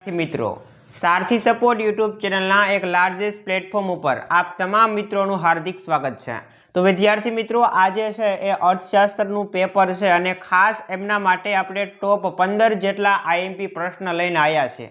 मित्रों सारथी support YouTube channel एक largest platform पर आप तमाम मित्रों हार्दिक स्वागत है। तो विद्यार्थी मित्रों आज है अर्थशास्त्रનું पेपर है અને खास एमना माटे आपणे टॉप 15 જેટલા आईएमपी प्रश्न लईने आया छे।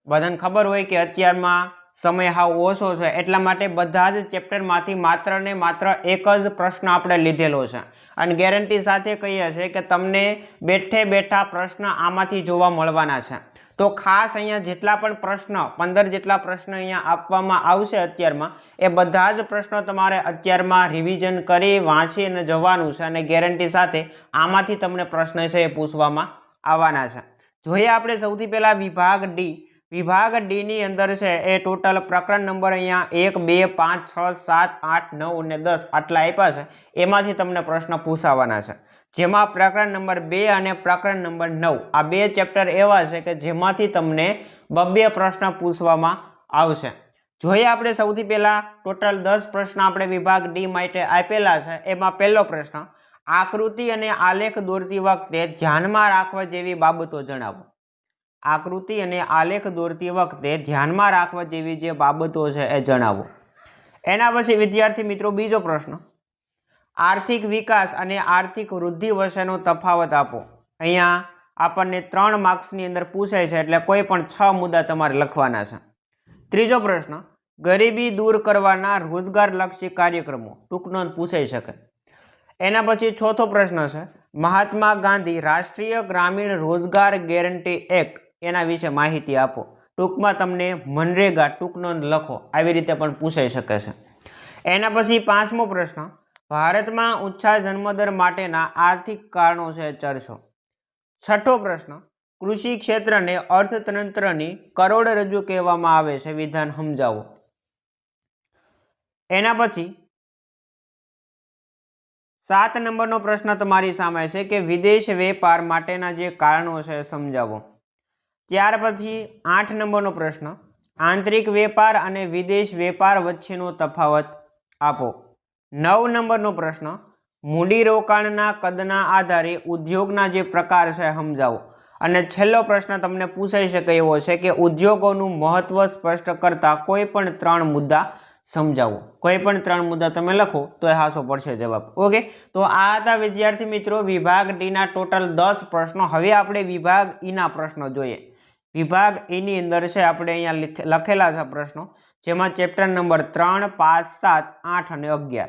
बधाने खबर होय के अत्यारमा समय हाव ओछो छे एटला माटे बधा ज चेप्टरमांथी मात्र ने मात्र एक ज प्रश्न आपणे लीधेलो छे અને गेरंटी साथे कहीए छे के तमने बेठे बेठा प्रश्न आमांथी जोवा मळवाना छे। तो खास अहींया जेटला पण प्रश्न 15 जेटला प्रश्न अहींया आपवामां आवशे अत्यारमा ए बधा ज प्रश्नो तमारे अत्यारमा रिविजन करी वांची अने जवानुं छे अने गेरंटी साथे आमांथी तमने प्रश्न छे ए पूछवामां आववाना छे। जोईए आपणे सौथी पहेला विभाग डी नी अंदर छे ए टोटल प्रकरण नंबर अहींया 1 2 5 6 7 8 9 અને 10 आटला आप्या छे एमांथी तमने प्रश्न पूछावाना छे। जेमां प्रकरण नंबर 2 અને प्रकरण नंबर 9 आ बे चेप्टर एवा छे के जेमांथी तमने बब्बे प्रश्न पूछवामां आवशे। जोईए आपणे सौथी पहेला टोटल 10 प्रश्न आपणे विभाग डी माटे आपेला छे। एमां पहेलो प्रश्न आकृति अने आलेख दोरती वखते ध्यानमां राखवा जेवी बाबतो जणावो। आकृति अने आलेख दोरती वखते ध्यानमां राखवा जेवी जे बाबतो छे ए जणावो। एना पछी विद्यार्थी मित्रों बीजो प्रश्न आर्थिक विकास अने आर्थिक वृद्धि वच्चेनो तफावत आपो। अहींया आपणने 3 मार्क्सनी अंदर पूछाय छे एटले कोई पण 6 मुद्दा तमारे लखवाना छे। त्रीजो प्रश्न गरीबी दूर करवाना रोजगारलक्षी कार्यक्रमो टूंक नोंध पूछाई शके। एना पछी चौथो प्रश्न छे महात्मा गांधी राष्ट्रीय ग्रामीण रोजगार गेरंटी एक्ट एना विषे माहिती आपो। टूंकमां तमने मनरेगा टूंक नोंध लखो आवी रीते पण पूछाई शके छे। एना पछी पांचमो प्रश्न भारत में ऊंचा जन्मदर माटेना आर्थिक कारणों से चर्चो। छठो प्रश्न कृषि क्षेत्र ने अर्थतंत्रनी करोड़रज्जु कहेवामां आवे छे विधान समजावो। एना पछी 7 नंबरनो प्रश्न तमारी सामे छे के विदेश वेपार माटेना जे कारणों छे समजावो। त्यार पछी 8 नंबरनो प्रश्न आंतरिक वेपार अने विदेश वेपार वच्चेनो तफावत आपो। 9 नंबरनो प्रश्न मूडीरोकाणना कदना आधारे उद्योगना जे प्रकार छे समजावो। अने छेल्लो प्रश्न तमने पूछाई शके एवो छे के उद्योगोनुं महत्व स्पष्ट करता कोईपण 3 मुद्दा समजावो। कोईपण 3 मुद्दा तमे लखो तो हासो पड़शे जवाब। ओके, तो आ हता विद्यार्थी मित्रों विभाग डी ना टोटल 10 प्रश्नो। हवे आपणे विभाग ई ना प्रश्नो जोईए। विभाग ई नी अंदर छे आपणे अहींया लखेला छे प्रश्नो जेमां चेप्टर नंबर 3 5 7 8 અને 11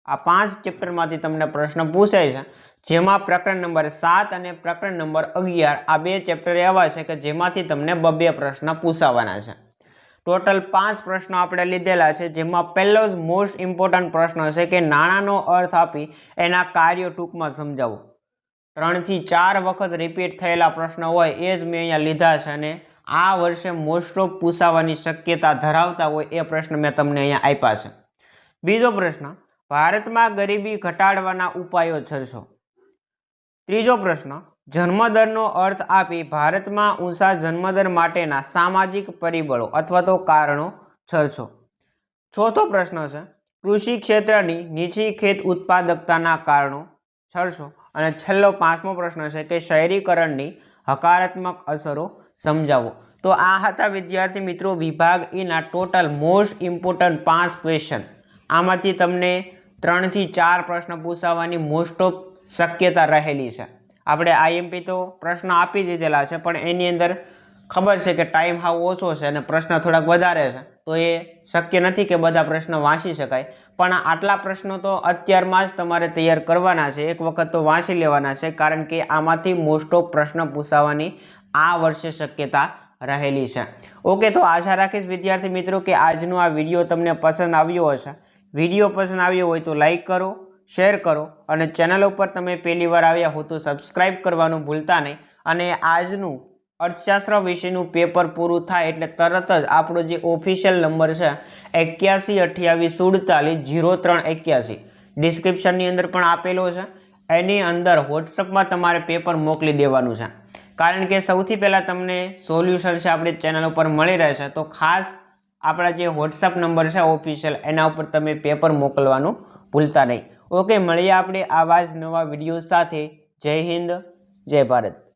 आ 5 चेप्टर मांथी तमने प्रश्न पूछाय छे। जेमां प्रकरण नंबर 7 અને प्रकरण नंबर 11 आ बे चेप्टर एवा छे के जेमांथी तमने बब्बे प्रश्न पूछावाना छे। टोटल 5 प्रश्न आपणे लीधेला छे जेमां पहेलो ज मोस्ट इम्पोर्टન્ટ प्रश्न छे के नाणांनो अर्थ आपी एना कार्यो टूंकमां समजावो। 3 થી 4 वखत रिपीट थयेला प्रश्न होय ए ज मैं अहींया लीधा छे अने आ वर्षे मोस्ट ऑफ पूछावानी शक्यता धरावता होय ए प्रश्न मैं तमने अहींया आप्या छे। बीजो प्रश्न भारत में गरीबी घटाडवाना उपायो छरशो। त्रीजो प्रश्न जन्मदरनो अर्थ आपी भारत में ऊंचा जन्मदर माटेना सामाजिक परिबळो अथवा तो कारणों छरशो। चौथो प्रश्न है कृषि क्षेत्रनी नीची खेत उत्पादकताना कारणों छरशो। अने छेल्लो 5मो प्रश्न है कि शहरीकरणनी हकारात्मक असरो समजावो। तो आ हता विद्यार्थी मित्रों विभाग ई ना टोटल मोस्ट इम्पोर्टન્ટ 5 क्वेश्चन। आमांथी तमने 3 થી 4 प्रश्न पूछावानी मोस्ट ऑफ शक्यता रहेली छे। आपणे आईएमपी तो प्रश्न आपी दीधेला छे पण एनी अंदर खबर छे के टाइम हाव ओछो छे अने प्रश्न थोड़ाक वधारे छे तो ए शक्य नथी के बधा प्रश्न वांची शकाय। पण आटला प्रश्नो तो अत्यारमां ज तमारे तैयार करवाना छे। एक वखत तो वांची लेवाना छे कारण के आमांथी मोस्ट ऑफ प्रश्न पूछावानी आ वर्षे शक्यता रहेली छे। ओके, तो आशा राखीश विद्यार्थी मित्रों के आजनो आ विडियो तमने पसंद आव्यो हशे। विडियो पसंद आव्यो होय तो लाइक करो, शेर करो और चेनल पर तमे पहली वार आव्या हो तो सब्सक्राइब करवानुं भूलता नहीं। अने आजनुं अर्थशास्त्र विषयनुं पेपर पूरुं थाय एटले तरत ज आपणो जे ऑफिशियल नंबर छे 8128480381 डिस्क्रिप्शननी अंदर पण आपेलो छे। एनी अंदर व्हाट्सएपमां तमारे पेपर मोकली देवानुं छे कारण के सौथी पहेला तमने सोल्यूशन छे आपणी चेनल पर मळी रहेशे। तो खास आपणा जे व्हाट्सएप नंबर है ऑफिशियल एना उपर तमे पेपर मोकलवानुं भूलता नहीं। ओके, मळीए आपणे आवा ज नवा विडियो साथे। जय हिंद, जय भारत।